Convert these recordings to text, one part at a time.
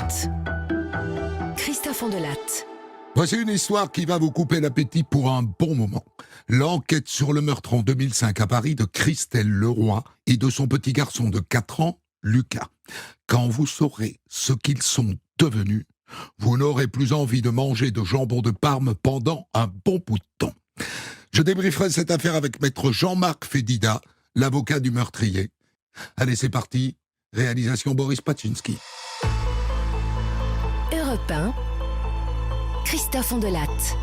Enquête. Christophe Andelatte. Voici une histoire qui va vous couper l'appétit pour un bon moment. L'enquête sur le meurtre en 2005 à Paris de Christelle Leroy et de son petit garçon de 4 ans, Lucas. Quand vous saurez ce qu'ils sont devenus, vous n'aurez plus envie de manger de jambon de Parme pendant un bon bout de temps. Je débrieferai cette affaire avec maître Jean-Marc Fédida, l'avocat du meurtrier. Allez, c'est parti. Réalisation Boris Paczynski. Europe 1. Christophe Andelatte.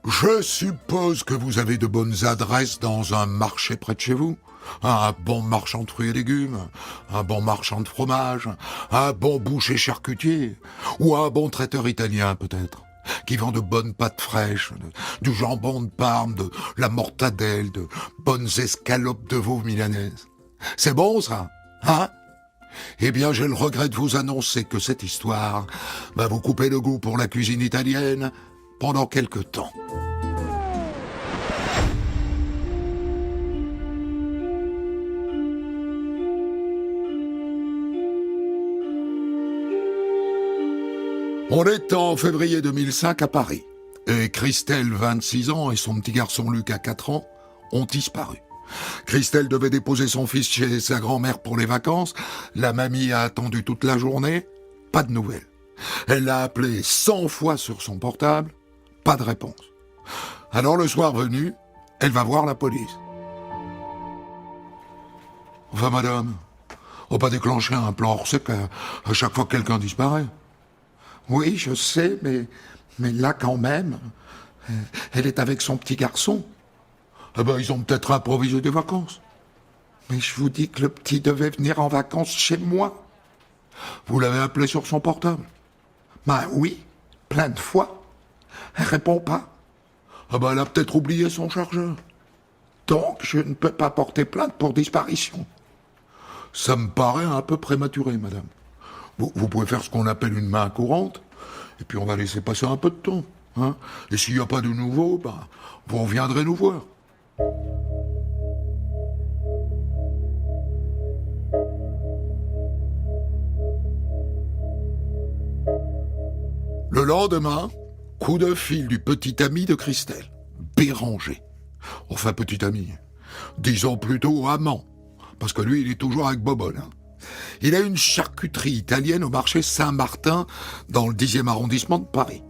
Je suppose que vous avez de bonnes adresses dans un marché près de chez vous. Un bon marchand de fruits et légumes, un bon marchand de fromage, un bon boucher charcutier, ou un bon traiteur italien peut-être, qui vend de bonnes pâtes fraîches, du jambon de Parme, de la mortadelle, de bonnes escalopes de veau milanaises. C'est bon ça, hein? Eh bien, j'ai le regret de vous annoncer que cette histoire va vous couper le goût pour la cuisine italienne pendant quelque temps. On est en février 2005 à Paris, et Christelle, 26 ans, et son petit garçon Lucas, 4 ans, ont disparu. Christelle devait déposer son fils chez sa grand-mère pour les vacances. La mamie a attendu toute la journée. Pas de nouvelles. Elle l'a appelé 100 fois sur son portable. Pas de réponse. Alors le soir venu, elle va voir la police. Enfin madame, on va pas déclencher un plan hors sec à chaque fois que quelqu'un disparaît. Oui, je sais, mais là quand même, elle est avec son petit garçon. Eh ben, ils ont peut-être improvisé des vacances. Mais je vous dis que le petit devait venir en vacances chez moi. Vous l'avez appelé sur son portable? Ben oui, plein de fois. Elle répond pas. Ah ben, elle a peut-être oublié son chargeur. Donc, je ne peux pas porter plainte pour disparition. Ça me paraît un peu prématuré, madame. Vous pouvez faire ce qu'on appelle une main courante, et puis on va laisser passer un peu de temps. Hein, et s'il n'y a pas de nouveau, ben, vous reviendrez nous voir. Le lendemain, coup de fil du petit ami de Christelle, Béranger. Enfin, petit ami, disons plutôt amant, parce que lui, il est toujours avec Bobol. Hein. Il a une charcuterie italienne au marché Saint-Martin, dans le 10e arrondissement de Paris.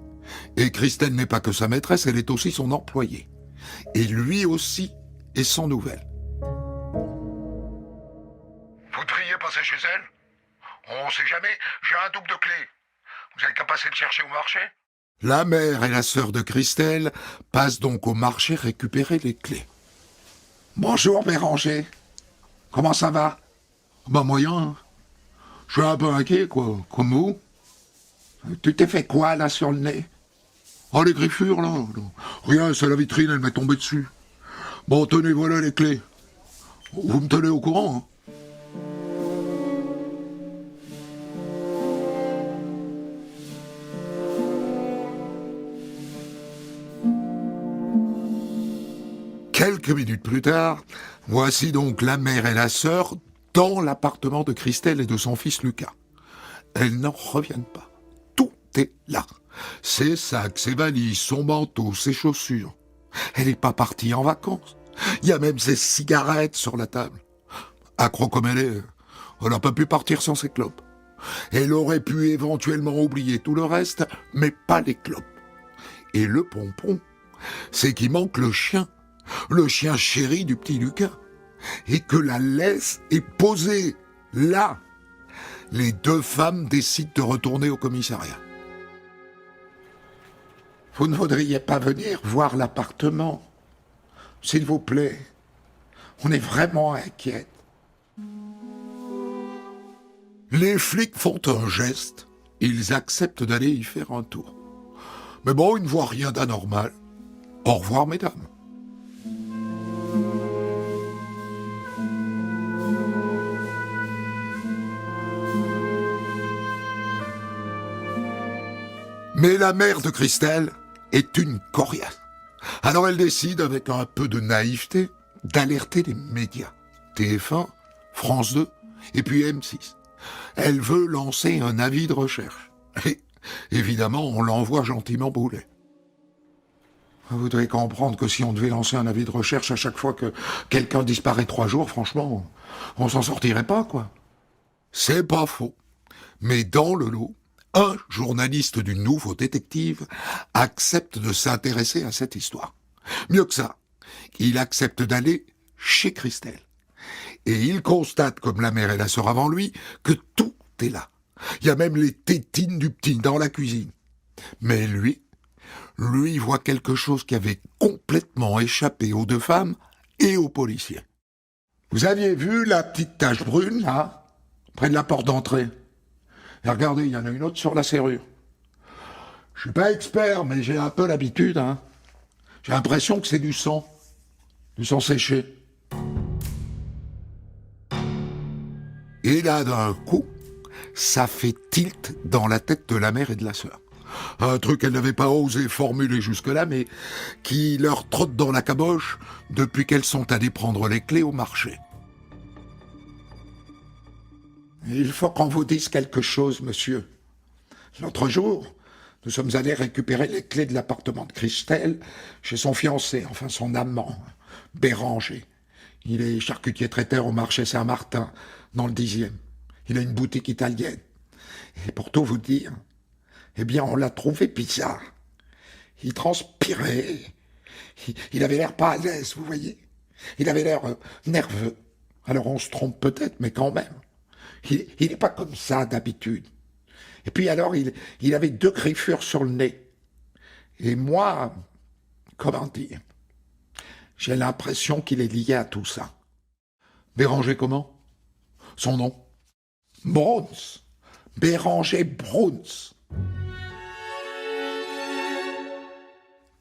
Et Christelle n'est pas que sa maîtresse, elle est aussi son employée. Et lui aussi est sans nouvelles. Vous devriez passer chez elle? On sait jamais, j'ai un double de clés. Vous avez qu'à passer le chercher au marché? La mère et la sœur de Christelle passent donc au marché récupérer les clés. Bonjour Béranger. Comment ça va? Ben moyen. Je suis un peu inquiet, quoi. Comme vous. Tu t'es fait quoi, là, sur le nez? Oh, les griffures, là. Rien, c'est la vitrine, elle m'est tombée dessus. Bon, tenez, voilà les clés. Vous me tenez au courant, hein? Quelques minutes plus tard, voici donc la mère et la sœur dans l'appartement de Christelle et de son fils Lucas. Elles n'en reviennent pas. Tout est là. Ses sacs, ses valises, son manteau, ses chaussures. Elle n'est pas partie en vacances. Il y a même ses cigarettes sur la table. Accro comme elle est, elle n'a pas pu partir sans ses clopes. Elle aurait pu éventuellement oublier tout le reste, mais pas les clopes. Et le pompon, c'est qu'il manque le chien chéri du petit Lucas, et que la laisse est posée là. Les deux femmes décident de retourner au commissariat. Vous ne voudriez pas venir voir l'appartement, s'il vous plaît? On est vraiment inquiets. Les flics font un geste, ils acceptent d'aller y faire un tour. Mais bon, ils ne voient rien d'anormal. Au revoir, mesdames. Mais la mère de Christelle est une coriace. Alors elle décide, avec un peu de naïveté, d'alerter les médias, TF1, France 2 et puis M6. Elle veut lancer un avis de recherche. Et évidemment, on l'envoie gentiment bouler. Vous devez comprendre que si on devait lancer un avis de recherche à chaque fois que quelqu'un disparaît 3 jours, franchement, on s'en sortirait pas, quoi. C'est pas faux. Mais dans le lot, un journaliste du Nouveau Détective accepte de s'intéresser à cette histoire. Mieux que ça, il accepte d'aller chez Christelle. Et il constate, comme la mère et la sœur avant lui, que tout est là. Il y a même les tétines du petit dans la cuisine. Mais lui voit quelque chose qui avait complètement échappé aux 2 femmes et aux policiers. Vous aviez vu la petite tache brune, là, près de la porte d'entrée? Et regardez, il y en a une autre sur la serrure. Je suis pas expert, mais j'ai un peu l'habitude, hein. J'ai l'impression que c'est du sang séché. Et là, d'un coup, ça fait tilt dans la tête de la mère et de la sœur. Un truc qu'elle n'avait pas osé formuler jusque-là, mais qui leur trotte dans la caboche depuis qu'elles sont allées prendre les clés au marché. Il faut qu'on vous dise quelque chose, monsieur. L'autre jour, nous sommes allés récupérer les clés de l'appartement de Christelle chez son fiancé, enfin son amant, Béranger. Il est charcutier traiteur au marché Saint-Martin, dans le 10e. Il a une boutique italienne. Et pour tout vous dire, eh bien, on l'a trouvé bizarre. Il transpirait. Il avait l'air pas à l'aise, vous voyez. Il avait l'air nerveux. Alors on se trompe peut-être, mais quand même. Il n'est pas comme ça d'habitude. Et puis alors, il avait 2 griffures sur le nez. Et moi, comment dire, j'ai l'impression qu'il est lié à tout ça. Béranger comment? Son nom? Bruns. Béranger Bruns.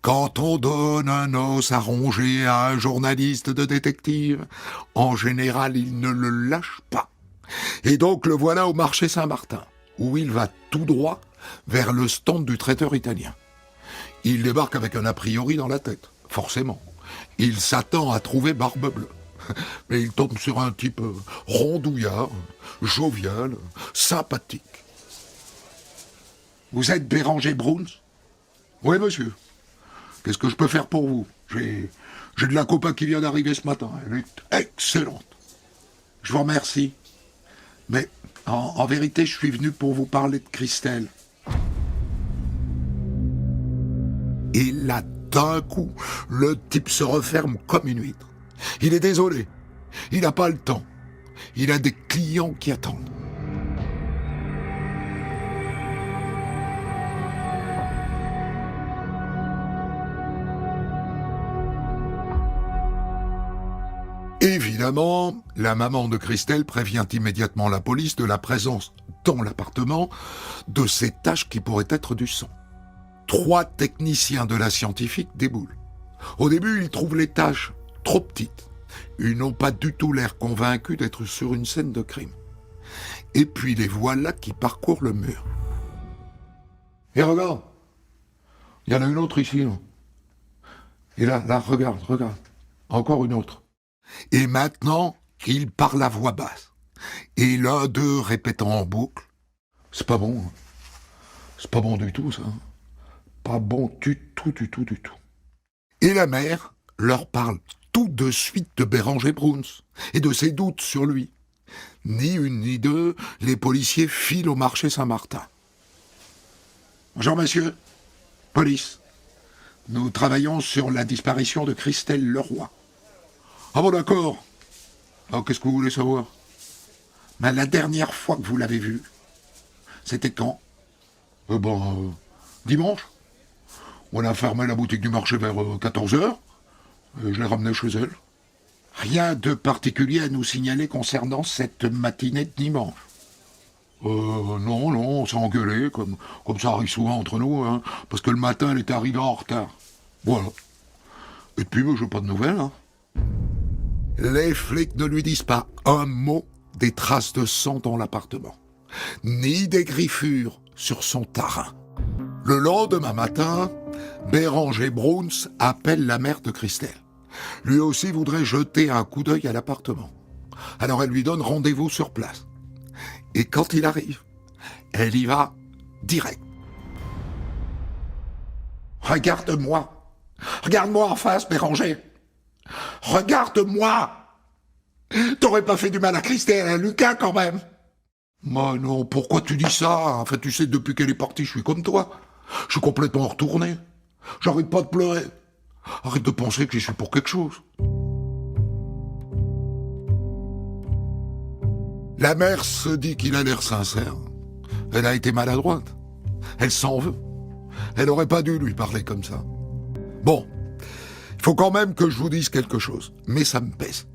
Quand on donne un os à ronger à un journaliste de détective, en général, il ne le lâche pas. Et donc le voilà au marché Saint-Martin, où il va tout droit vers le stand du traiteur italien. Il débarque avec un a priori dans la tête, forcément. Il s'attend à trouver Barbe Bleue. Mais il tombe sur un type rondouillard, jovial, sympathique. Vous êtes Béranger Bruns? Oui, monsieur. Qu'est-ce que je peux faire pour vous? J'ai de la copain qui vient d'arriver ce matin. Elle est excellente. Je vous remercie. Mais en vérité, je suis venu pour vous parler de Christelle. Et là, d'un coup, le type se referme comme une huître. Il est désolé. Il n'a pas le temps. Il a des clients qui attendent. Évidemment, la maman de Christelle prévient immédiatement la police de la présence dans l'appartement de ces taches qui pourraient être du sang. 3 techniciens de la scientifique déboulent. Au début, ils trouvent les taches trop petites. Ils n'ont pas du tout l'air convaincus d'être sur une scène de crime. Et puis les voilà qui parcourent le mur. Et regarde, il y en a une autre ici. Là. Et là, regarde. Encore une autre. Et maintenant, ils parlent à voix basse. Et l'un d'eux répétant en boucle. C'est pas bon. C'est pas bon du tout, ça. Pas bon du tout. Et la mère leur parle tout de suite de Béranger Bruns et de ses doutes sur lui. Ni une ni deux, les policiers filent au marché Saint-Martin. Bonjour, monsieur. Police. Nous travaillons sur la disparition de Christelle Leroy. Ah bon, d'accord. Alors, qu'est-ce que vous voulez savoir? Ben, la dernière fois que vous l'avez vue, c'était quand? Dimanche. On a fermé la boutique du marché vers 14h. Et je l'ai ramenée chez elle. Rien de particulier à nous signaler concernant cette matinée de dimanche. Non, on s'est engueulé, comme ça arrive souvent entre nous, hein, parce que le matin, elle était arrivée en retard. Voilà. Et puis, moi, j'ai pas de nouvelles, hein. Les flics ne lui disent pas un mot des traces de sang dans l'appartement, ni des griffures sur son tarin. Le lendemain matin, Béranger Bruns appelle la mère de Christelle. Lui aussi voudrait jeter un coup d'œil à l'appartement. Alors elle lui donne rendez-vous sur place. Et quand il arrive, elle y va direct. Regarde-moi. Regarde-moi en face, Béranger. Regarde-moi. T'aurais pas fait du mal à Christelle et à Lucas quand même. Moi non, pourquoi tu dis ça? Enfin, tu sais, depuis qu'elle est partie, je suis comme toi. Je suis complètement retourné. J'arrête pas de pleurer. Arrête de penser que j'y suis pour quelque chose. La mère se dit qu'il a l'air sincère. Elle a été maladroite. Elle s'en veut. Elle aurait pas dû lui parler comme ça. Bon, il faut quand même que je vous dise quelque chose. Mais ça me pèse.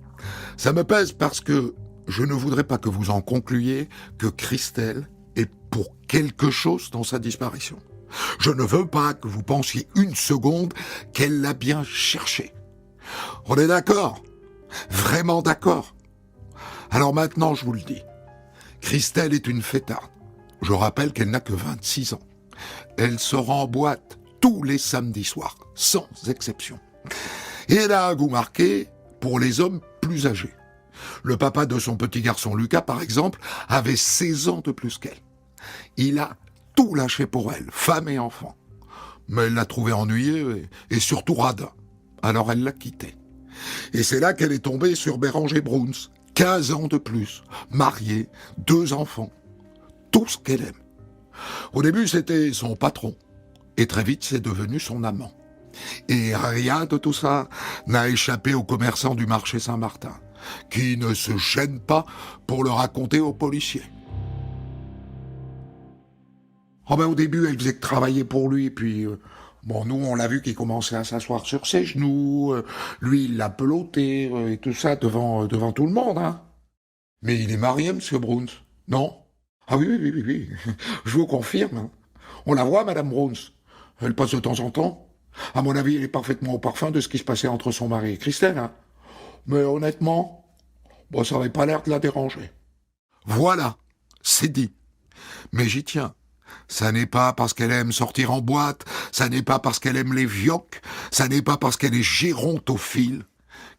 Ça me pèse parce que je ne voudrais pas que vous en concluiez que Christelle est pour quelque chose dans sa disparition. Je ne veux pas que vous pensiez une seconde qu'elle l'a bien cherché. On est d'accord? Vraiment d'accord? Alors maintenant, je vous le dis. Christelle est une fêtarde. Je rappelle qu'elle n'a que 26 ans. Elle sort en boîte tous les samedis soirs, sans exception. Et elle a un goût marqué pour les hommes plus âgés. Le papa de son petit garçon Lucas, par exemple, avait 16 ans de plus qu'elle. Il a tout lâché pour elle, femme et enfant. Mais elle l'a trouvé ennuyeux et surtout radin. Alors elle l'a quitté. Et c'est là qu'elle est tombée sur Béranger Bruns, 15 ans de plus, marié, 2 enfants. Tout ce qu'elle aime. Au début, c'était son patron. Et très vite, c'est devenu son amant. Et rien de tout ça n'a échappé aux commerçants du marché Saint-Martin, qui ne se gênent pas pour le raconter aux policiers. Oh ben, au début, elle faisait que travailler pour lui, puis... Bon, nous, on l'a vu qu'il commençait à s'asseoir sur ses genoux, lui, il l'a peloté, et tout ça, devant tout le monde, hein. Mais il est marié, monsieur Bruns, non? Ah oui, je vous confirme. Hein. On la voit, madame Bruns. Elle passe de temps en temps. À mon avis, elle est parfaitement au parfum de ce qui se passait entre son mari et Christelle, hein. Mais honnêtement, bon, ça n'avait pas l'air de la déranger. Voilà, c'est dit. Mais j'y tiens. Ça n'est pas parce qu'elle aime sortir en boîte, ça n'est pas parce qu'elle aime les vioques, ça n'est pas parce qu'elle est gérontophile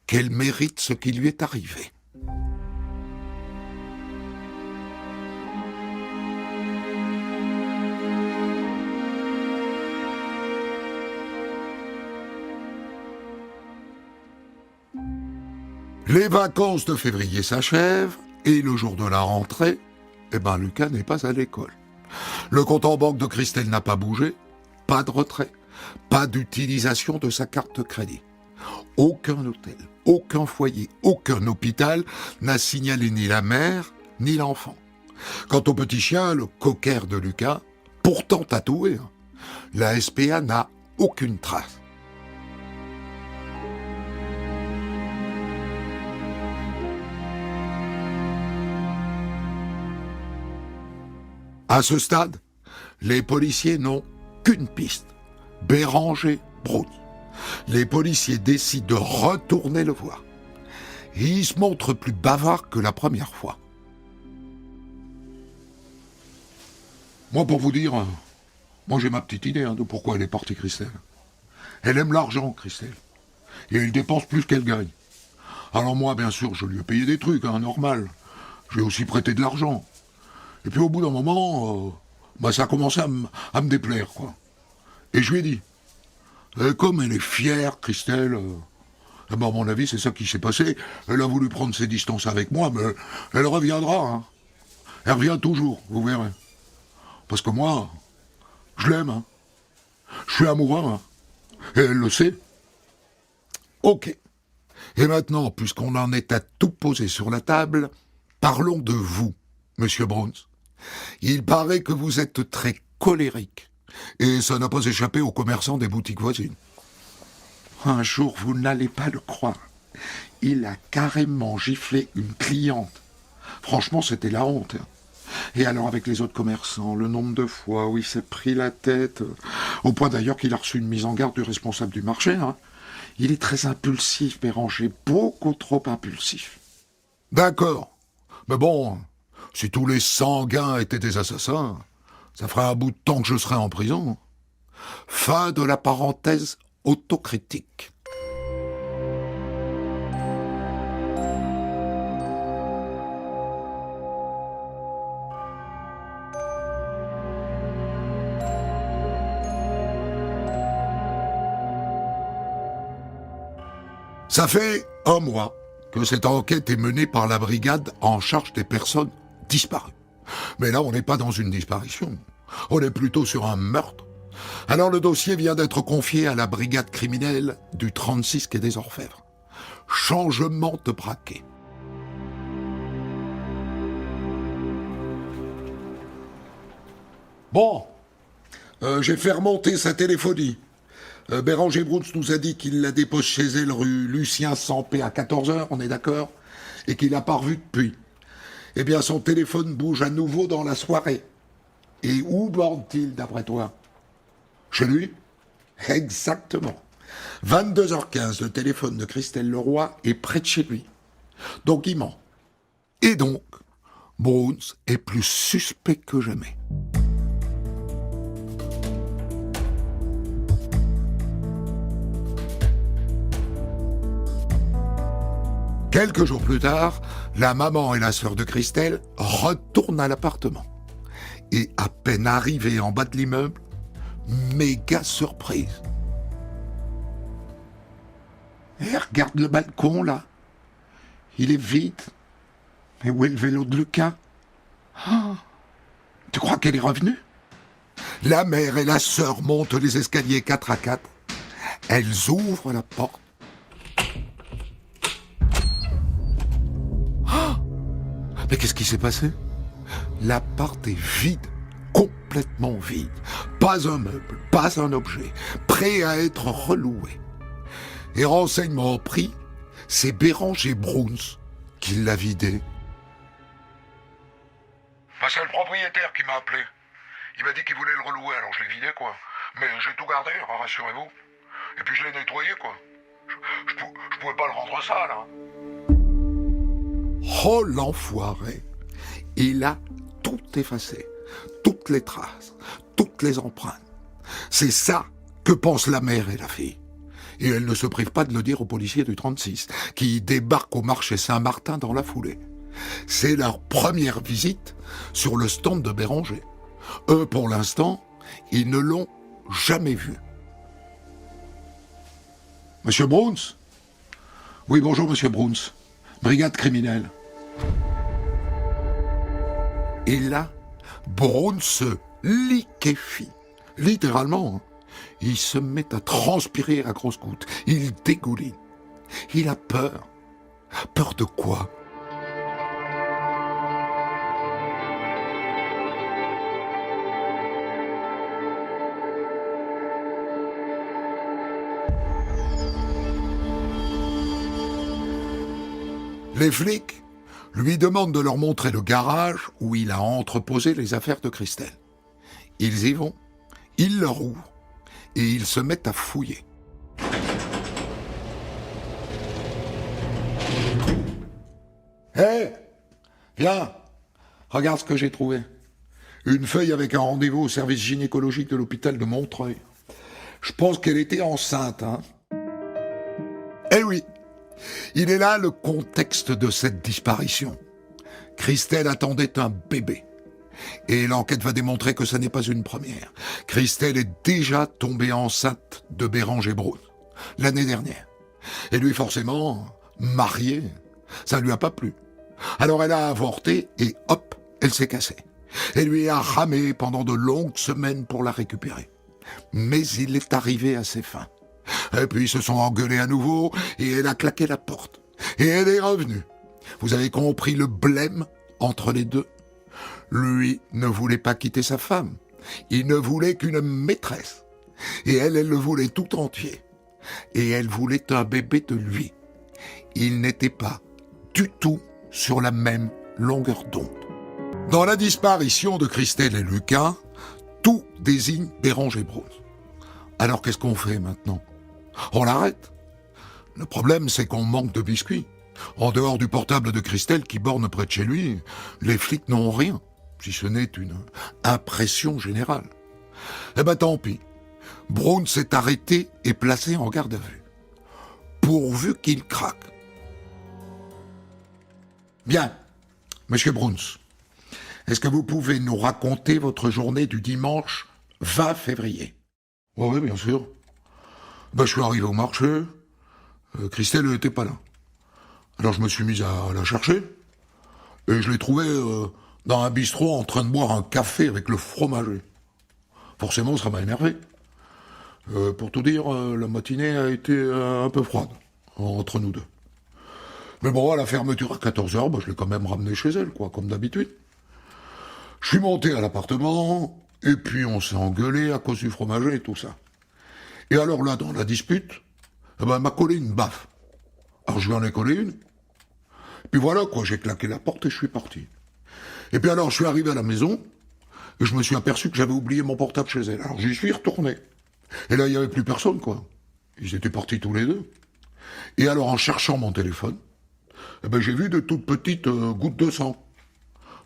qu'elle mérite ce qui lui est arrivé. Les vacances de février s'achèvent et le jour de la rentrée, Lucas n'est pas à l'école. Le compte en banque de Christelle n'a pas bougé, pas de retrait, pas d'utilisation de sa carte de crédit. Aucun hôtel, aucun foyer, aucun hôpital n'a signalé ni la mère ni l'enfant. Quant au petit chien, le cocker de Lucas, pourtant tatoué, la SPA n'a aucune trace. À ce stade, les policiers n'ont qu'une piste. Béranger Bruns. Les policiers décident de retourner le voir. Et il se montre plus bavard que la première fois. Moi, pour vous dire, moi j'ai ma petite idée de pourquoi elle est partie, Christelle. Elle aime l'argent, Christelle. Et elle dépense plus qu'elle gagne. Alors moi, bien sûr, je lui ai payé des trucs, normal. J'ai aussi prêté de l'argent. Et puis au bout d'un moment, ça a commencé à me déplaire, quoi. Et je lui ai dit, comme elle est fière, Christelle, à mon avis, c'est ça qui s'est passé. Elle a voulu prendre ses distances avec moi, mais elle reviendra. Hein. Elle revient toujours, vous verrez. Parce que moi, je l'aime. Hein. Je suis amoureux. Hein. Et elle le sait. Ok. Et maintenant, puisqu'on en est à tout poser sur la table, parlons de vous, monsieur Bruns. Il paraît que vous êtes très colérique, et ça n'a pas échappé aux commerçants des boutiques voisines. Un jour, vous n'allez pas le croire, il a carrément giflé une cliente. Franchement, c'était la honte. Et alors, avec les autres commerçants, le nombre de fois où il s'est pris la tête, au point d'ailleurs qu'il a reçu une mise en garde du responsable du marché. Hein. Il est très impulsif, Béranger, beaucoup trop impulsif. D'accord, mais bon... Si tous les sanguins étaient des assassins, ça ferait un bout de temps que je serais en prison. Fin de la parenthèse autocritique. Ça fait un mois que cette enquête est menée par la brigade en charge des personnes disparues. Mais là, on n'est pas dans une disparition. On est plutôt sur un meurtre. Alors le dossier vient d'être confié à la brigade criminelle du 36 quai des Orfèvres. Changement de braquet. Bon, j'ai fait remonter sa téléphonie. Béranger Bruns nous a dit qu'il la dépose chez elle rue Lucien Sampé à 14h, on est d'accord? Et qu'il l'a pas revue depuis. Eh bien, son téléphone bouge à nouveau dans la soirée. Et où borne-t-il, d'après toi? Chez lui? Exactement. 22h15, le téléphone de Christelle Leroy est près de chez lui. Donc il ment. Et donc, Bruns est plus suspect que jamais. Quelques jours plus tard, la maman et la sœur de Christelle retournent à l'appartement. Et à peine arrivées en bas de l'immeuble, méga surprise. Eh, regarde le balcon, là. Il est vide. Mais où est le vélo de Lucas? Oh, tu crois qu'elle est revenue? La mère et la sœur montent les escaliers 4 à 4. Elles ouvrent la porte. Mais qu'est-ce qui s'est passé? L'appart est vide, complètement vide. Pas un meuble, pas un objet, prêt à être reloué. Et renseignement pris, c'est Béranger Bruns qui l'a vidé. C'est le propriétaire qui m'a appelé. Il m'a dit qu'il voulait le relouer, alors je l'ai vidé, quoi. Mais j'ai tout gardé, rassurez-vous. Et puis je l'ai nettoyé, quoi. Je pouvais pas le rendre sale, hein. Oh, l'enfoiré! Il a tout effacé, toutes les traces, toutes les empreintes. C'est ça que pensent la mère et la fille. Et elles ne se privent pas de le dire aux policiers du 36, qui débarquent au marché Saint-Martin dans la foulée. C'est leur première visite sur le stand de Béranger. Eux, pour l'instant, ils ne l'ont jamais vu. Monsieur Bruns? Oui, bonjour, monsieur Bruns. Brigade criminelle. Et là, Bruns se liquéfie. Littéralement. Il se met à transpirer à grosses gouttes. Il dégouline. Il a peur. Peur de quoi? Les flics lui demandent de leur montrer le garage où il a entreposé les affaires de Christelle. Ils y vont, ils leur ouvrent et ils se mettent à fouiller. Hé, viens, regarde ce que j'ai trouvé. Une feuille avec un rendez-vous au service gynécologique de l'hôpital de Montreuil. Je pense qu'elle était enceinte, hein. Eh oui. Il est là le contexte de cette disparition. Christelle attendait un bébé. Et l'enquête va démontrer que ce n'est pas une première. Christelle est déjà tombée enceinte de Béranger Bruns l'année dernière. Et lui, forcément, marié, ça ne lui a pas plu. Alors elle a avorté et hop, elle s'est cassée. Et lui a ramé pendant de longues semaines pour la récupérer. Mais il est arrivé à ses fins. Et puis ils se sont engueulés à nouveau, et elle a claqué la porte. Et elle est revenue. Vous avez compris le blême entre les deux? Lui ne voulait pas quitter sa femme. Il ne voulait qu'une maîtresse. Et elle le voulait tout entier. Et elle voulait un bébé de lui. Ils n'étaient pas du tout sur la même longueur d'onde. Dans la disparition de Christelle et Lucas, tout désigne Béranger Bruns. Alors qu'est-ce qu'on fait maintenant? On l'arrête. Le problème, c'est qu'on manque de biscuits. En dehors du portable de Christelle qui borne près de chez lui, les flics n'ont rien, si ce n'est une impression générale. Eh ben tant pis. Bruns est arrêté et placé en garde à vue. Pourvu qu'il craque. Bien, monsieur Bruns, est-ce que vous pouvez nous raconter votre journée du dimanche 20 février? Oui, bien sûr. Je suis arrivé au marché, Christelle n'était pas là. Alors je me suis mis à la chercher, et je l'ai trouvée dans un bistrot en train de boire un café avec le fromager. Forcément, ça m'a énervé. Pour tout dire, la matinée a été un peu froide, entre nous deux. Mais bon, à la fermeture à 14h, je l'ai quand même ramenée chez elle, quoi, comme d'habitude. Je suis monté à l'appartement, et puis on s'est engueulé à cause du fromager et tout ça. Et alors là, dans la dispute, elle m'a collé une baffe. Alors je lui en ai collé une. Puis voilà, quoi, j'ai claqué la porte et je suis parti. Et puis alors, je suis arrivé à la maison, et je me suis aperçu que j'avais oublié mon portable chez elle. Alors j'y suis retourné. Et là, il n'y avait plus personne, quoi. Ils étaient partis tous les deux. Et alors, en cherchant mon téléphone, j'ai vu de toutes petites gouttes de sang.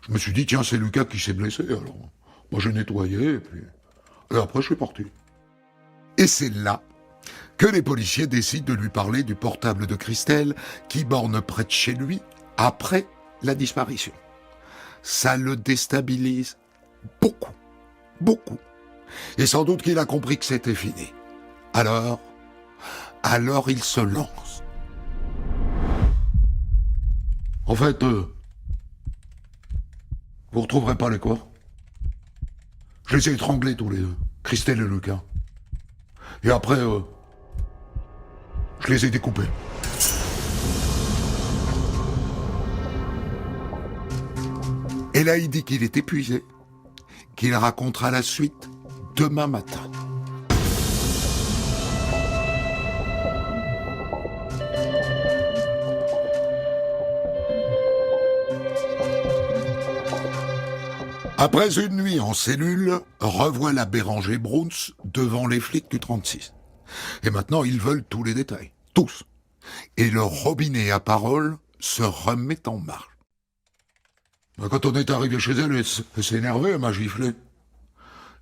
Je me suis dit, tiens, c'est Lucas qui s'est blessé. Alors, moi, j'ai nettoyé, et après, je suis parti. Et c'est là que les policiers décident de lui parler du portable de Christelle qui borne près de chez lui après la disparition. Ça le déstabilise beaucoup, beaucoup. Et sans doute qu'il a compris que c'était fini. Alors il se lance. En fait, vous retrouverez pas les corps. Je les ai étranglés tous les deux, Christelle et Lucas. Et après, je les ai découpés. Et là, il dit qu'il est épuisé, qu'il racontera la suite demain matin. Après une nuit en cellule, revoilà Béranger Bruns devant les flics du 36. Et maintenant, ils veulent tous les détails. Tous. Et le robinet à parole se remet en marche. Quand on est arrivé chez elle, elle s'est énervée, elle m'a giflé.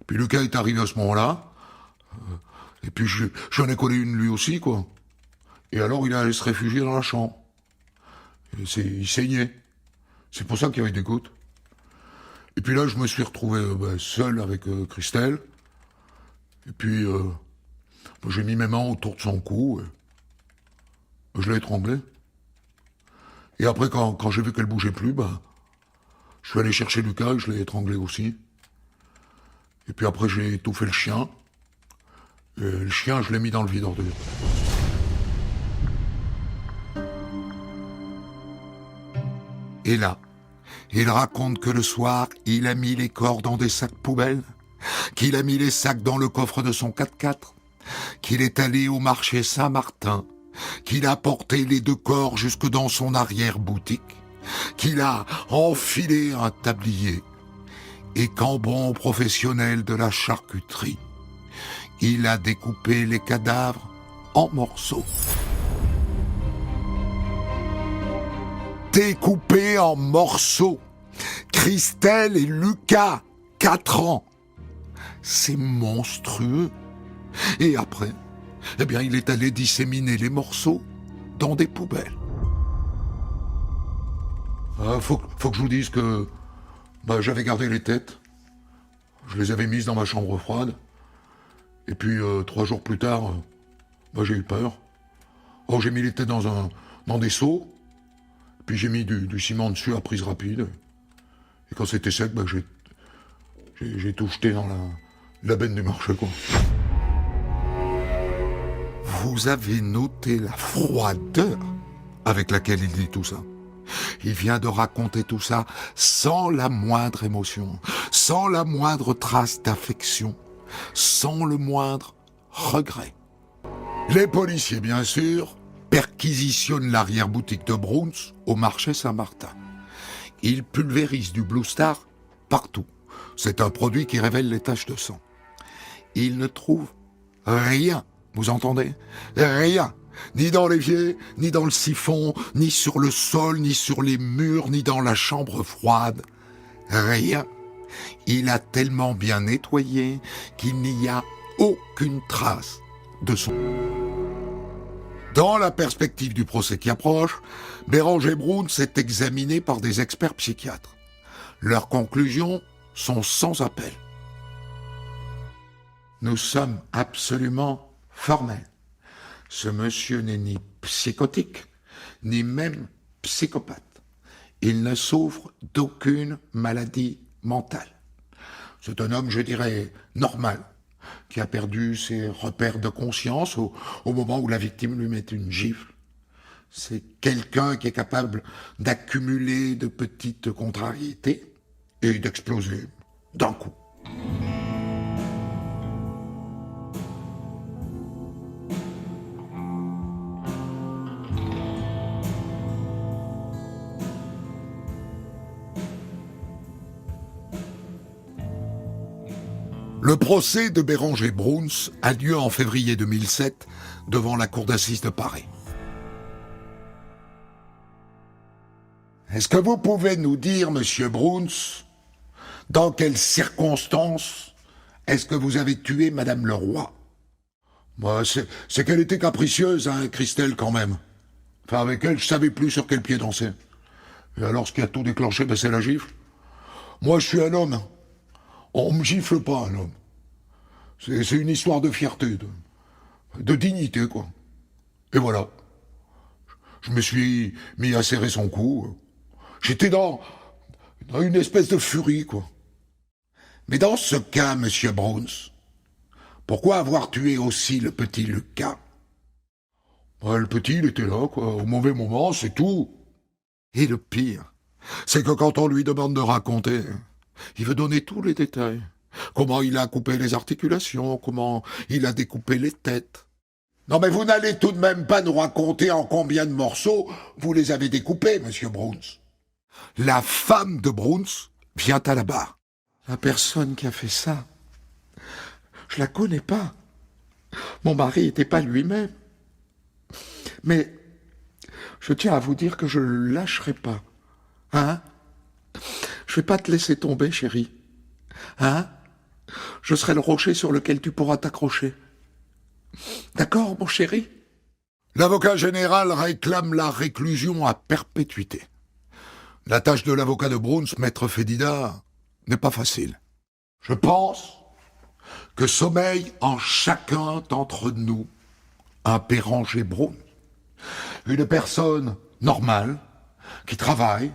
Puis Lucas est arrivé à ce moment-là. Et puis j'en ai collé une lui aussi, quoi. Et alors il est allé se réfugier dans la chambre. Il saignait. C'est pour ça qu'il y avait des gouttes. Et puis là, je me suis retrouvé seul avec Christelle. Et puis, j'ai mis mes mains autour de son cou. Et je l'ai étranglée. Et après, quand j'ai vu qu'elle bougeait plus, je suis allé chercher Lucas et je l'ai étranglé aussi. Et puis après, j'ai étouffé le chien. Et le chien, je l'ai mis dans le vide-ordure. Et là, il raconte que le soir, il a mis les corps dans des sacs poubelles, qu'il a mis les sacs dans le coffre de son 4x4, qu'il est allé au marché Saint-Martin, qu'il a porté les 2 corps jusque dans son arrière-boutique, qu'il a enfilé un tablier, et qu'en bon professionnel de la charcuterie, il a découpé les cadavres en morceaux. Découpés en morceaux. Christelle et Lucas, 4 ans. C'est monstrueux. Et après, il est allé disséminer les morceaux dans des poubelles. Faut que je vous dise que j'avais gardé les têtes. Je les avais mises dans ma chambre froide. Et puis 3 jours plus tard, j'ai eu peur. Oh, j'ai mis les têtes dans des seaux. Puis j'ai mis du ciment dessus à prise rapide. Et quand c'était sec, j'ai tout jeté dans la benne du marché, quoi. Vous avez noté la froideur avec laquelle il dit tout ça. Il vient de raconter tout ça sans la moindre émotion, sans la moindre trace d'affection, sans le moindre regret. Les policiers, bien sûr, perquisitionnent l'arrière-boutique de Bruns au marché Saint-Martin. Ils pulvérisent du Blue Star partout. C'est un produit qui révèle les taches de sang. Ils ne trouvent rien, vous entendez? Rien. Ni dans l'évier, ni dans le siphon, ni sur le sol, ni sur les murs, ni dans la chambre froide. Rien. Il a tellement bien nettoyé qu'il n'y a aucune trace de son... Dans la perspective du procès qui approche, Béranger Bruns est examiné par des experts psychiatres. Leurs conclusions sont sans appel. Nous sommes absolument formels. Ce monsieur n'est ni psychotique, ni même psychopathe. Il ne souffre d'aucune maladie mentale. C'est un homme, je dirais, normal, qui a perdu ses repères de conscience au moment où la victime lui met une gifle. C'est quelqu'un qui est capable d'accumuler de petites contrariétés et d'exploser d'un coup. Le procès de Béranger Bruns a lieu en février 2007 devant la cour d'assises de Paris. Est-ce que vous pouvez nous dire, monsieur Bruns, dans quelles circonstances est-ce que vous avez tué madame Leroy? Bah, c'est qu'elle était capricieuse, hein, Christelle, quand même. Enfin, avec elle, je savais plus sur quel pied danser. Et alors, ce qui a tout déclenché, ben, c'est la gifle. Moi, je suis un homme. On me gifle pas, un homme. C'est une histoire de fierté, de dignité, quoi. Et voilà. Je me suis mis à serrer son cou. J'étais dans une espèce de furie, quoi. Mais dans ce cas, monsieur Bruns, pourquoi avoir tué aussi le petit Lucas? Le petit, il était là, quoi, au mauvais moment, c'est tout. Et le pire, c'est que quand on lui demande de raconter, il veut donner tous les détails. Comment il a coupé les articulations, comment il a découpé les têtes. Non mais vous n'allez tout de même pas nous raconter en combien de morceaux vous les avez découpés, monsieur Bruns. La femme de Bruns vient à la barre. La personne qui a fait ça, je la connais pas. Mon mari n'était pas lui-même. Mais je tiens à vous dire que je le lâcherai pas. Hein? Je vais pas te laisser tomber, chérie. Hein? Je serai le rocher sur lequel tu pourras t'accrocher. D'accord, mon chéri? L'avocat général réclame la réclusion à perpétuité. La tâche de l'avocat de Bruns, maître Fédida, n'est pas facile. Je pense que sommeille en chacun d'entre nous un Béranger Bruns. Une personne normale, qui travaille,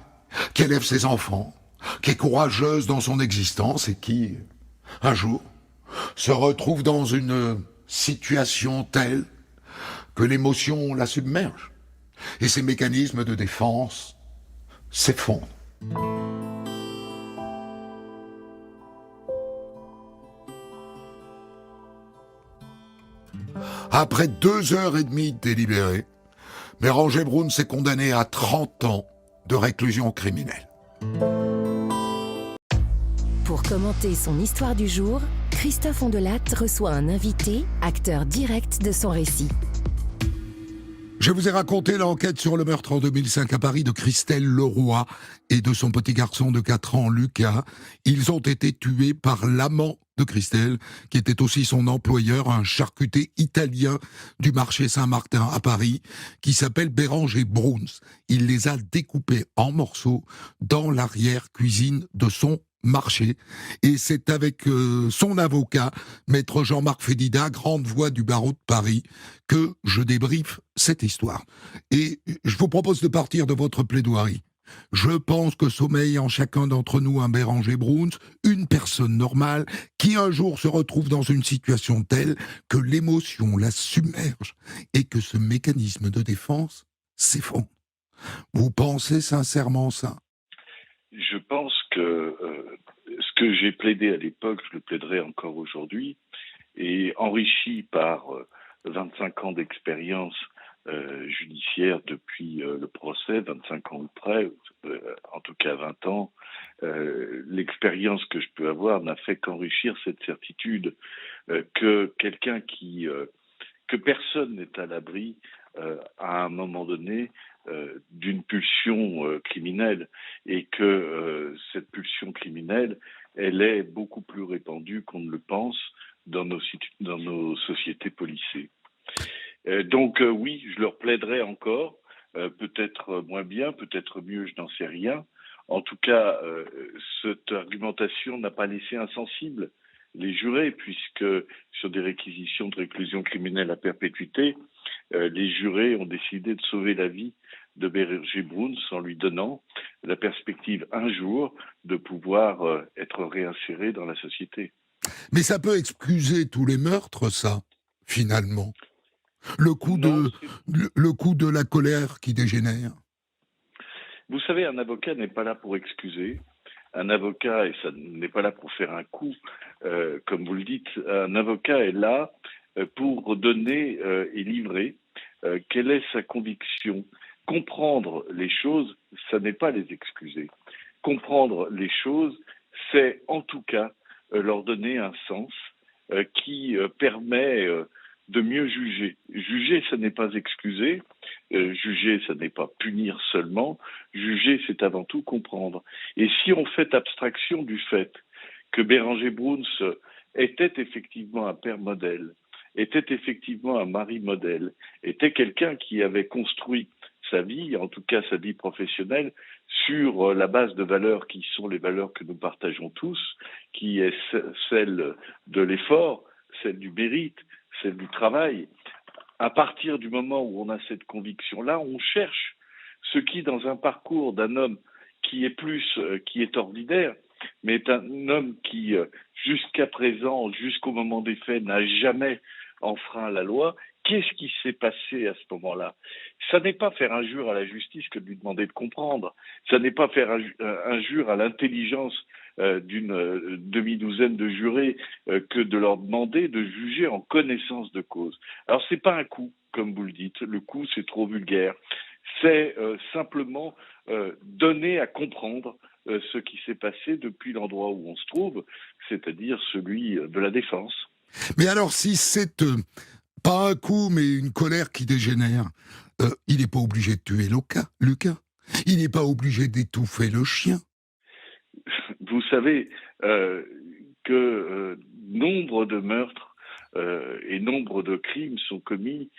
qui élève ses enfants, qui est courageuse dans son existence et qui, un jour, se retrouve dans une situation telle que l'émotion la submerge et ses mécanismes de défense s'effondrent. Après 2 heures et demie de délibéré, Béranger Bruns est condamné à 30 ans de réclusion criminelle. Pour commenter son histoire du jour, Christophe Ondelat reçoit un invité, acteur direct de son récit. Je vous ai raconté l'enquête sur le meurtre en 2005 à Paris de Christelle Leroy et de son petit garçon de 4 ans, Lucas. Ils ont été tués par l'amant de Christelle, qui était aussi son employeur, un charcutier italien du marché Saint-Martin à Paris, qui s'appelle Béranger Bruns. Il les a découpés en morceaux dans l'arrière-cuisine de son marché. Et c'est avec son avocat, maître Jean-Marc Fédida, grande voix du barreau de Paris, que je débriefe cette histoire. Et je vous propose de partir de votre plaidoirie. Je pense que sommeille en chacun d'entre nous un Béranger Bruns, une personne normale, qui un jour se retrouve dans une situation telle que l'émotion la submerge et que ce mécanisme de défense s'effondre. Vous pensez sincèrement ça? Je pense que ce que j'ai plaidé à l'époque, je le plaiderai encore aujourd'hui, et enrichi par 25 ans d'expérience judiciaire depuis le procès, 25 ans ou près, en tout cas 20 ans, l'expérience que je peux avoir n'a fait qu'enrichir cette certitude que quelqu'un que personne n'est à l'abri à un moment donné d'une pulsion criminelle, et que cette pulsion criminelle, elle est beaucoup plus répandue qu'on ne le pense dans nos sociétés policées. Donc oui, je leur plaiderai encore, peut-être moins bien, peut-être mieux, je n'en sais rien. En tout cas, cette argumentation n'a pas laissé insensibles les jurés, puisque sur des réquisitions de réclusion criminelle à perpétuité, les jurés ont décidé de sauver la vie de Béranger Bruns en lui donnant la perspective un jour de pouvoir être réinséré dans la société. Mais ça peut excuser tous les meurtres, ça, finalement. Le coup Non, le coup de la colère qui dégénère. vous savez, un avocat n'est pas là pour excuser. Un avocat, et ça n'est pas là pour faire un coup, comme vous le dites, un avocat est là pour donner et livrer quelle est sa conviction. Comprendre les choses, ça n'est pas les excuser. Comprendre les choses, c'est en tout cas leur donner un sens qui permet de mieux juger. Juger, ce n'est pas excuser. Juger, ce n'est pas punir seulement. Juger, c'est avant tout comprendre. Et si on fait abstraction du fait que Béranger Bruns était effectivement un père modèle, était effectivement un mari modèle, était quelqu'un qui avait construit sa vie, en tout cas sa vie professionnelle, sur la base de valeurs qui sont les valeurs que nous partageons tous, qui est celle de l'effort, celle du mérite, celle du travail. À partir du moment où on a cette conviction-là, on cherche ce qui, dans un parcours d'un homme qui est ordinaire, mais est un homme qui, jusqu'à présent, jusqu'au moment des faits, n'a jamais enfreint la loi. Qu'est-ce qui s'est passé à ce moment-là? Ça n'est pas faire injure à la justice que de lui demander de comprendre. Ça n'est pas faire injure à l'intelligence d'une demi-douzaine de jurés que de leur demander de juger en connaissance de cause. Alors c'est pas un coup, comme vous le dites. Le coup, c'est trop vulgaire. C'est simplement donner à comprendre ce qui s'est passé depuis l'endroit où on se trouve, c'est-à-dire celui de la défense. Mais alors, si c'est pas un coup, mais une colère qui dégénère, il n'est pas obligé de tuer Lucas. Il n'est pas obligé d'étouffer le chien. Vous savez que nombre de meurtres et nombre de crimes sont commis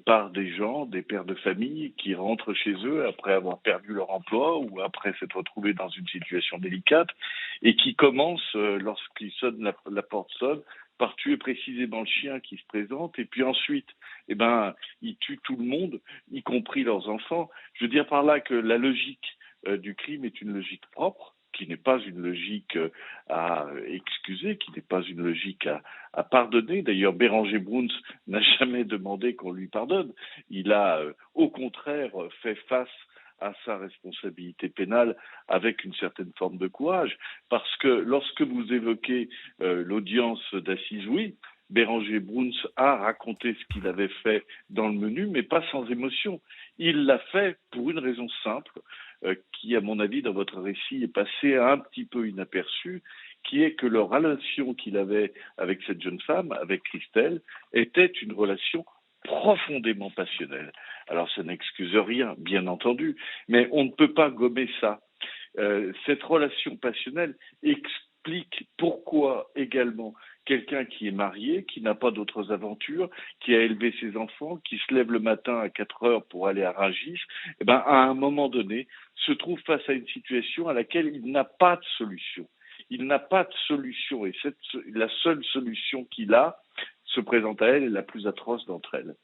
par des gens, des pères de famille qui rentrent chez eux après avoir perdu leur emploi ou après s'être retrouvés dans une situation délicate et qui commencent, lorsqu'ils sonnent, la porte sonne, par tuer précisément le chien qui se présente, et puis ensuite, ils tuent tout le monde, y compris leurs enfants. Je veux dire par là que la logique du crime est une logique propre, qui n'est pas une logique à excuser, qui n'est pas une logique à pardonner. D'ailleurs, Béranger Bruns n'a jamais demandé qu'on lui pardonne. Il a, au contraire, fait face à sa responsabilité pénale avec une certaine forme de courage. Parce que lorsque vous évoquez l'audience d'assises, oui, Béranger Bruns a raconté ce qu'il avait fait dans le menu, mais pas sans émotion. Il l'a fait pour une raison simple, qui, à mon avis, dans votre récit, est passée un petit peu inaperçue, qui est que la relation qu'il avait avec cette jeune femme, avec Christelle, était une relation profondément passionnelle. Alors, ça n'excuse rien, bien entendu, mais on ne peut pas gommer ça. Cette relation passionnelle explique pourquoi également quelqu'un qui est marié, qui n'a pas d'autres aventures, qui a élevé ses enfants, qui se lève le matin à 4 heures pour aller à Rungis, à un moment donné, se trouve face à une situation à laquelle il n'a pas de solution. Il n'a pas de solution et la seule solution qu'il a se présente à elle est la plus atroce d'entre elles.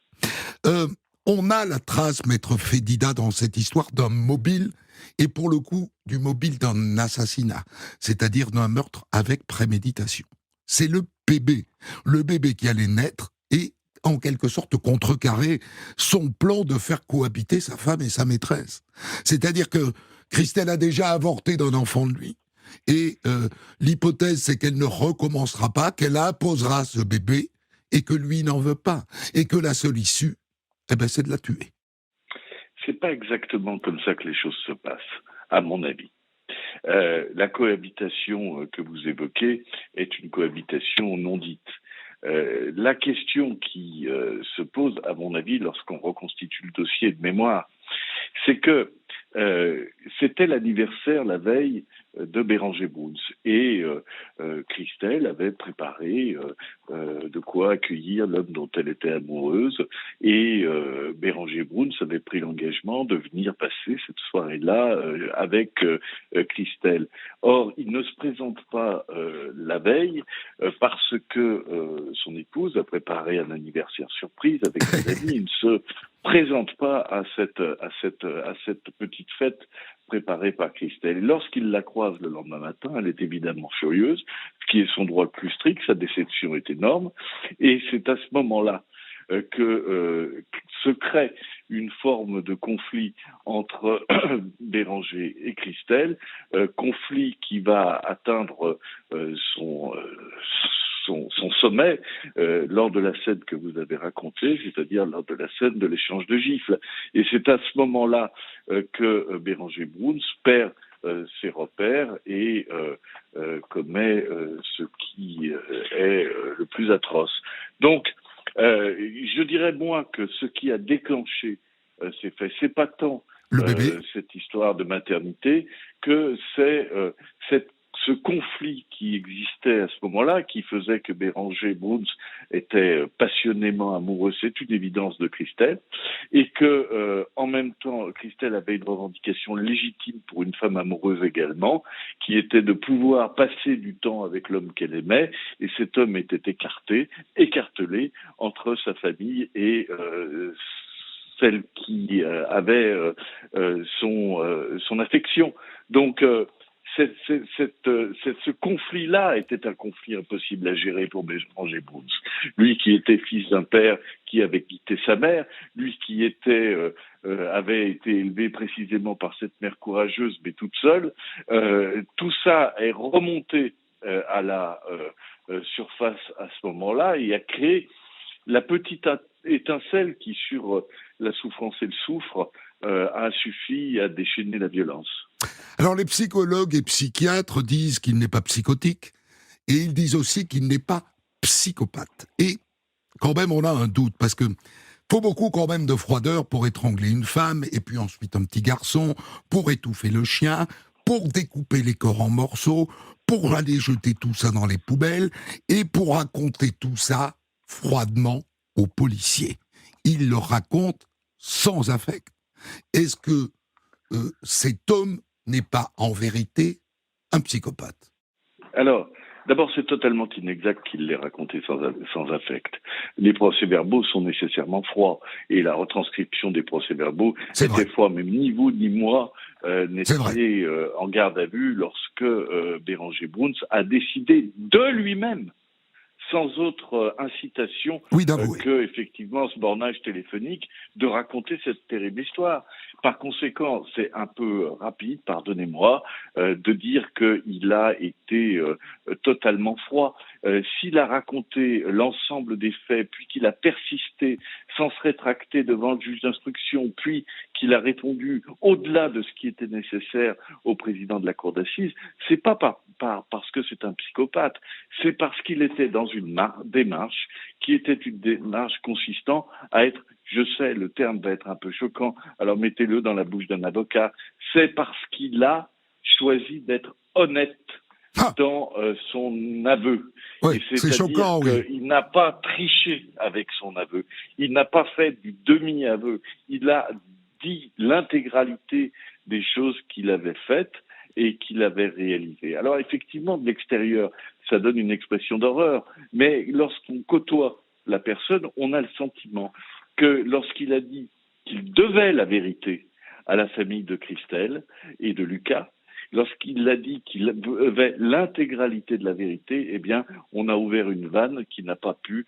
On a la trace, maître Fédida, dans cette histoire d'un mobile, et pour le coup, du mobile d'un assassinat, c'est-à-dire d'un meurtre avec préméditation. C'est le bébé qui allait naître et, en quelque sorte, contrecarrer son plan de faire cohabiter sa femme et sa maîtresse. C'est-à-dire que Christelle a déjà avorté d'un enfant de lui, et l'hypothèse, c'est qu'elle ne recommencera pas, qu'elle imposera ce bébé, et que lui n'en veut pas, et que la seule issue, c'est de la tuer. C'est pas exactement comme ça que les choses se passent, à mon avis. La cohabitation que vous évoquez est une cohabitation non dite. La question qui se pose, à mon avis, lorsqu'on reconstitue le dossier de mémoire, c'est que c'était l'anniversaire la veille de Béranger Bruns. Et Christelle avait préparé de quoi accueillir l'homme dont elle était amoureuse. Et Béranger Bruns avait pris l'engagement de venir passer cette soirée-là avec Christelle. Or, il ne se présente pas la veille parce que son épouse a préparé un anniversaire surprise avec ses amis. Il ne se présente pas à cette petite fête préparée par Christelle. Et lorsqu'il la croise le lendemain matin, elle est évidemment furieuse, ce qui est son droit le plus strict, sa déception est énorme, et c'est à ce moment-là que se crée une forme de conflit entre Béranger et Christelle, conflit qui va atteindre son sommet lors de la scène que vous avez racontée, c'est-à-dire lors de la scène de l'échange de gifles. Et c'est à ce moment-là que Béranger Bruns perd ses repères et commet ce qui est le plus atroce. Donc, je dirais moins que ce qui a déclenché ces faits, c'est pas tant cette histoire de maternité que c'est ce conflit qui existait à ce moment-là, qui faisait que Béranger Bruns était passionnément amoureux, c'est une évidence, de Christelle, et que en même temps, Christelle avait une revendication légitime pour une femme amoureuse également, qui était de pouvoir passer du temps avec l'homme qu'elle aimait, et cet homme était écartelé entre sa famille et celle qui avait son affection. Donc, ce conflit-là était un conflit impossible à gérer pour Béranger Bruns. Lui qui était fils d'un père qui avait quitté sa mère, lui qui avait été élevé précisément par cette mère courageuse mais toute seule, tout ça est remonté à la surface à ce moment-là et a créé la petite étincelle qui, sur la souffrance et le souffre, a suffi à déchaîner la violence. Alors les psychologues et psychiatres disent qu'il n'est pas psychotique, et ils disent aussi qu'il n'est pas psychopathe. Et quand même on a un doute, parce que faut beaucoup quand même de froideur pour étrangler une femme, et puis ensuite un petit garçon, pour étouffer le chien, pour découper les corps en morceaux, pour aller jeter tout ça dans les poubelles, et pour raconter tout ça froidement aux policiers. Il le raconte sans affect. Est-ce que cet homme n'est pas en vérité un psychopathe? Alors, d'abord, c'est totalement inexact qu'il l'ait raconté sans affect. Les procès-verbaux sont nécessairement froids, et la retranscription des procès-verbaux était froid. Même ni vous ni moi n'étiez en garde à vue lorsque Béranger Bruns a décidé de lui-même, sans autre incitation que, effectivement, ce bornage téléphonique, de raconter cette terrible histoire. Par conséquent, c'est un peu rapide, pardonnez-moi, de dire qu'il a été totalement froid. S'il a raconté l'ensemble des faits, puis qu'il a persisté sans se rétracter devant le juge d'instruction, puis qu'il a répondu au-delà de ce qui était nécessaire au président de la cour d'assises, c'est pas parce que c'est un psychopathe, c'est parce qu'il était dans une démarche qui était une démarche consistant à être, je sais, le terme va être un peu choquant, alors mettez-le dans la bouche d'un avocat, c'est parce qu'il a choisi d'être honnête dans son aveu. Oui, c'est choquant, qu'il n'a pas triché avec son aveu, il n'a pas fait du demi-aveu, il a dit l'intégralité des choses qu'il avait faites et qu'il avait réalisées. Alors effectivement, de l'extérieur, ça donne une expression d'horreur, mais lorsqu'on côtoie la personne, on a le sentiment que lorsqu'il a dit qu'il devait la vérité à la famille de Christelle et de Lucas, lorsqu'il a dit qu'il avait l'intégralité de la vérité, eh bien, on a ouvert une vanne qui n'a pas pu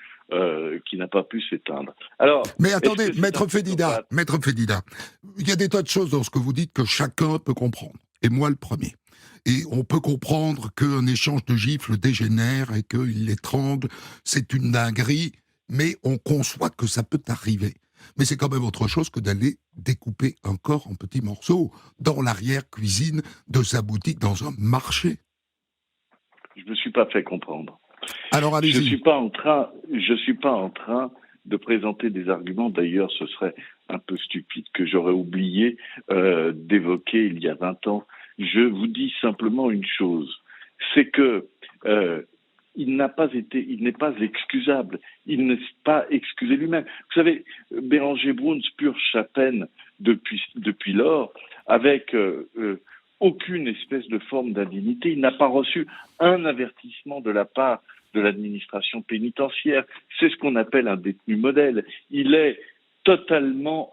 s'éteindre. Alors, mais attendez, Maître Fédida, il y a des tas de choses dans ce que vous dites que chacun peut comprendre, et moi le premier. Et on peut comprendre qu'un échange de gifles dégénère et qu'il l'étrangle, c'est une dinguerie, mais on conçoit que ça peut arriver. Mais c'est quand même autre chose que d'aller découper un corps en petits morceaux dans l'arrière-cuisine de sa boutique dans un marché. Je ne me suis pas fait comprendre. Alors allez-y. Je suis pas en train de présenter des arguments. D'ailleurs, ce serait un peu stupide que j'aurais oublié d'évoquer il y a 20 ans Je vous dis simplement une chose, c'est que il n'est pas excusable, il n'est pas excusé lui-même. Vous savez, Béranger Bruns purge sa peine depuis lors avec aucune espèce de forme d'indignité. Il n'a pas reçu un avertissement de la part de l'administration pénitentiaire. C'est ce qu'on appelle un détenu modèle. Il est totalement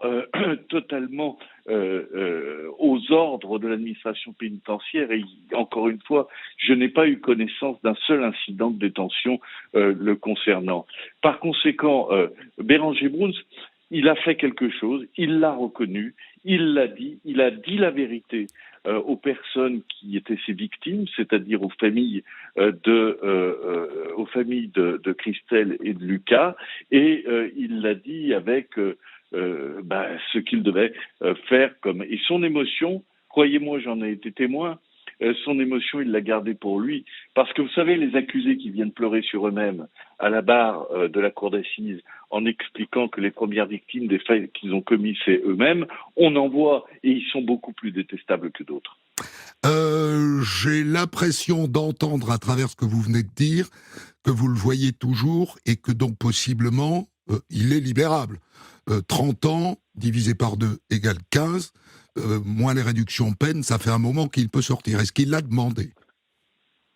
aux ordres de l'administration pénitentiaire et encore une fois, je n'ai pas eu connaissance d'un seul incident de détention le concernant. Par conséquent, Béranger Bruns, il a fait quelque chose, il l'a reconnu, il a dit la vérité aux personnes qui étaient ses victimes, c'est-à-dire aux familles de Christelle et de Lucas, et il l'a dit avec ce qu'il devait faire et son émotion, croyez-moi, j'en ai été témoin. Son émotion, il l'a gardée pour lui. Parce que vous savez, les accusés qui viennent pleurer sur eux-mêmes à la barre de la cour d'assises en expliquant que les premières victimes des faits qu'ils ont commis, c'est eux-mêmes, on en voit et ils sont beaucoup plus détestables que d'autres. J'ai l'impression d'entendre à travers ce que vous venez de dire que vous le voyez toujours et que donc possiblement il est libérable. 30 ans divisé par 2 égale 15. Moins les réductions de peine, ça fait un moment qu'il peut sortir. Est-ce qu'il l'a demandé ?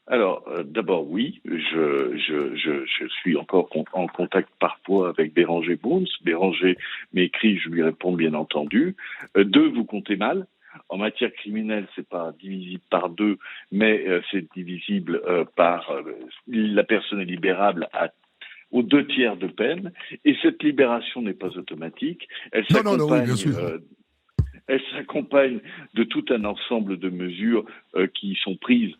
Alors, d'abord, oui, je suis encore en contact parfois avec Béranger Bruns. Béranger m'écrit, je lui réponds bien entendu. 2, vous comptez mal. En matière criminelle, c'est pas divisible par 2, mais c'est divisible par la personne est libérable aux 2 tiers de peine. Et cette libération n'est pas automatique. Elle s'accompagne, bien sûr. Elle s'accompagne de tout un ensemble de mesures qui sont prises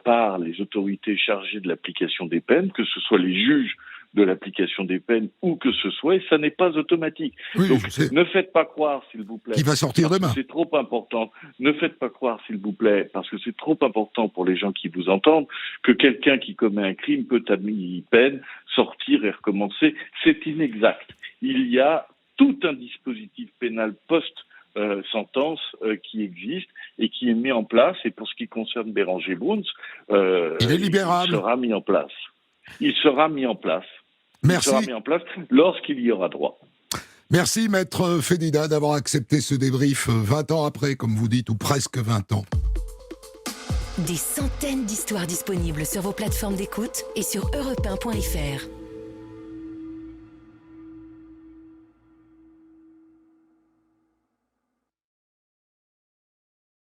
par les autorités chargées de l'application des peines, que ce soit les juges de l'application des peines ou que ce soit, et ça n'est pas automatique. Oui, donc, ne faites pas croire, s'il vous plaît, qui va sortir demain. C'est trop important. Ne faites pas croire, s'il vous plaît, parce que c'est trop important pour les gens qui vous entendent, que quelqu'un qui commet un crime peut à mi-peine sortir et recommencer. C'est inexact. Il y a tout un dispositif pénal sentence qui existe et qui est mis en place, et pour ce qui concerne Béranger Bruns, il est libérable. Il sera mis en place. Il sera mis en place. Merci. Il sera mis en place lorsqu'il y aura droit. Merci, Maître Fedida, d'avoir accepté ce débrief 20 ans après, comme vous dites, ou presque 20 ans. Des centaines d'histoires disponibles sur vos plateformes d'écoute et sur europe1.fr.